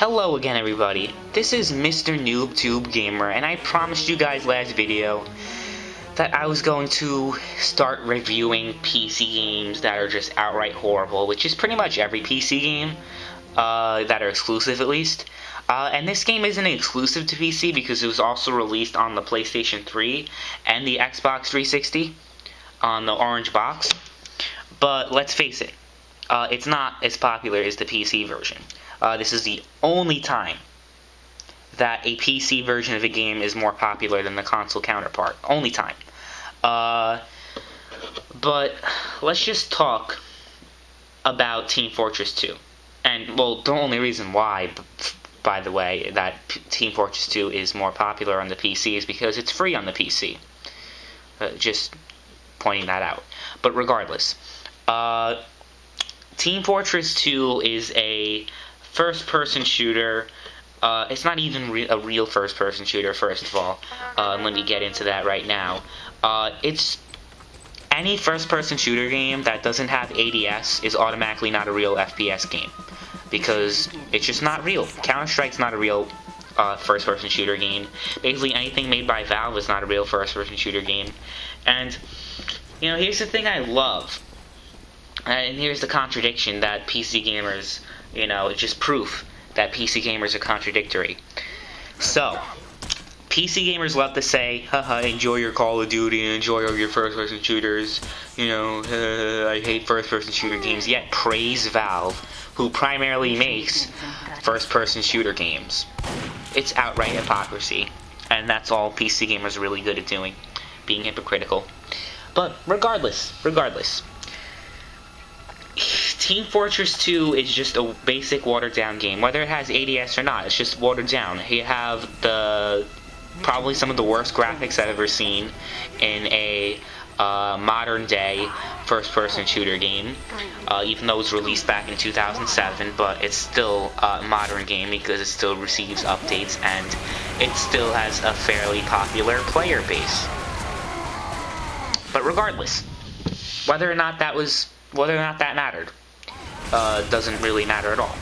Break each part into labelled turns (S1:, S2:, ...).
S1: Hello again, everybody. This is MrNoobTubeGamer, and I promised you guys last video that I was going to start reviewing PC games that are just outright horrible, which is pretty much every PC game that are exclusive, at least. And this game isn't exclusive to PC because it was also released on the PlayStation 3 and the Xbox 360 on the orange box. But let's face it, it's not as popular as the PC version. This is the only time that a PC version of a game is more popular than the console counterpart. Only time. But let's just talk about Team Fortress 2. And, well, the only reason why, by the way, that Team Fortress 2 is more popular on the PC is because it's free on the PC. Just pointing that out. But regardless, Team Fortress 2 is a first-person shooter. It's not even a real first-person shooter, first of all. Let me get into that right now. It's any first-person shooter game that doesn't have ADS is automatically not a real FPS game, because it's just not real. Counter-Strike's not a real first-person shooter game. Basically, anything made by Valve is not a real first-person shooter game. And, you know, here's the thing I love. And here's the contradiction that PC gamers, you know, it's just proof that PC gamers are contradictory. So, PC gamers love to say, haha, enjoy your Call of Duty and enjoy all your first-person shooters, you know, I hate first-person shooter games, yet praise Valve, who primarily makes first-person shooter games. It's outright hypocrisy, and that's all PC gamers are really good at doing, being hypocritical. But regardless, Team Fortress 2 is just a basic watered-down game. Whether it has ADS or not, it's just watered down. You have probably some of the worst graphics I've ever seen in a modern-day first-person shooter game. Even though it was released back in 2007, but it's still a modern game because it still receives updates and it still has a fairly popular player base. But regardless, whether or not that mattered, doesn't really matter at all.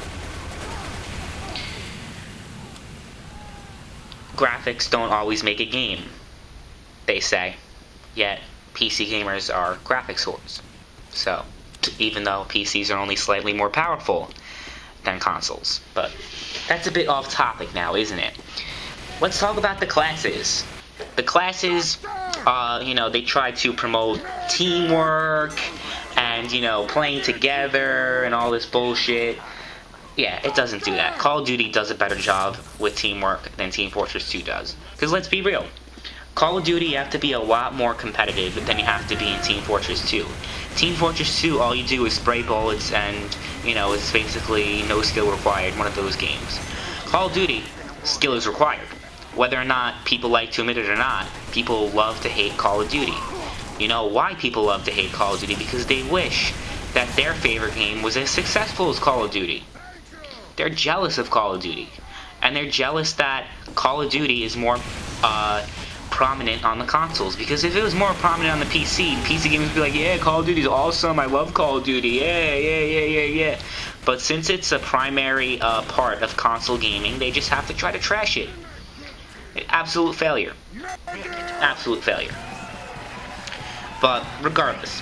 S1: Graphics don't always make a game, they say. Yet, PC gamers are graphics whores. So, even though PCs are only slightly more powerful than consoles. But, that's a bit off topic now, isn't it? Let's talk about the classes. The classes, you know, they try to promote teamwork and, you know, playing together and all this bullshit. Yeah, it doesn't do that. Call of Duty does a better job with teamwork than Team Fortress 2 does. Because let's be real, Call of Duty you have to be a lot more competitive than you have to be in Team Fortress 2. Team Fortress 2, all you do is spray bullets and, you know, it's basically no skill required, one of those games. Call of Duty, skill is required. Whether or not people like to admit it or not, people love to hate Call of Duty. You know why people love to hate Call of Duty? Because they wish that their favorite game was as successful as Call of Duty. They're jealous of Call of Duty. And they're jealous that Call of Duty is more prominent on the consoles. Because if it was more prominent on the PC gamers would be like, yeah, Call of Duty's awesome, I love Call of Duty, yeah. But since it's a primary part of console gaming, they just have to try to trash it. Absolute failure. Absolute failure. But regardless,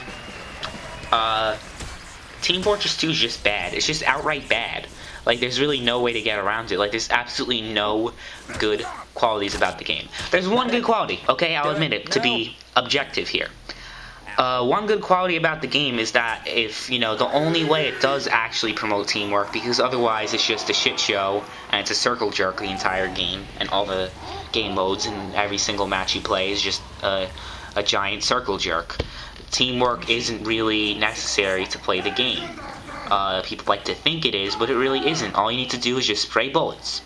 S1: Team Fortress 2 is just bad. It's just outright bad. Like, there's really no way to get around it. Like, there's absolutely no good qualities about the game. There's one good quality, okay? I'll admit it, to be objective here. One good quality about the game is that if, you know, the only way it does actually promote teamwork, because otherwise it's just a shit show, and it's a circle jerk the entire game, and all the game modes and every single match you play is just a giant circle jerk. Teamwork isn't really necessary to play the game. People like to think it is, but it really isn't. All you need to do is just spray bullets.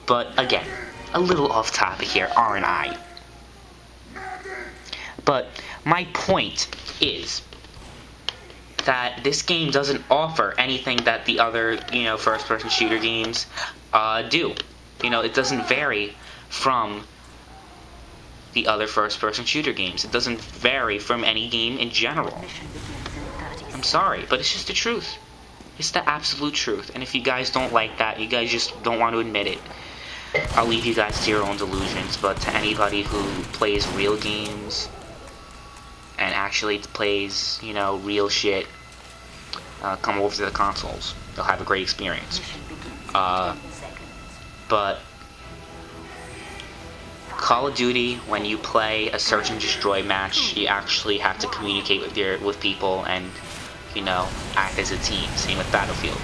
S1: But again, a little off topic here, aren't I? But my point is that this game doesn't offer anything that the other, you know, first-person shooter games do. You know, it doesn't vary from the other first-person shooter games. It doesn't vary from any game in general. I'm sorry, but it's just the truth. It's the absolute truth. And if you guys don't like that, you guys just don't want to admit it, I'll leave you guys to your own delusions. But to anybody who plays real games and actually plays, you know, real shit, come over to the consoles. They'll have a great experience. But Call of Duty, when you play a search and destroy match, you actually have to communicate with people and, you know, act as a team. Same with Battlefield.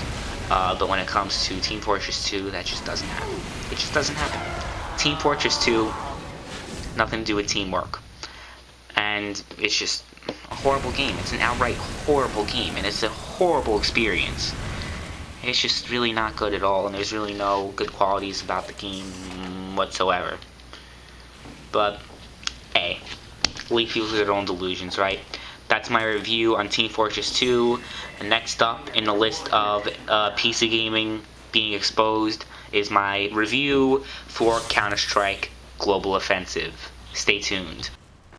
S1: But when it comes to Team Fortress 2, that just doesn't happen. It just doesn't happen. Team Fortress 2, nothing to do with teamwork. And it's just a horrible game. It's an outright horrible game, and it's a horrible experience. It's just really not good at all, and there's really no good qualities about the game whatsoever. But, hey, leave people to their own delusions, right? That's my review on Team Fortress 2. And next up in the list of PC gaming being exposed is my review for Counter-Strike Global Offensive. Stay tuned.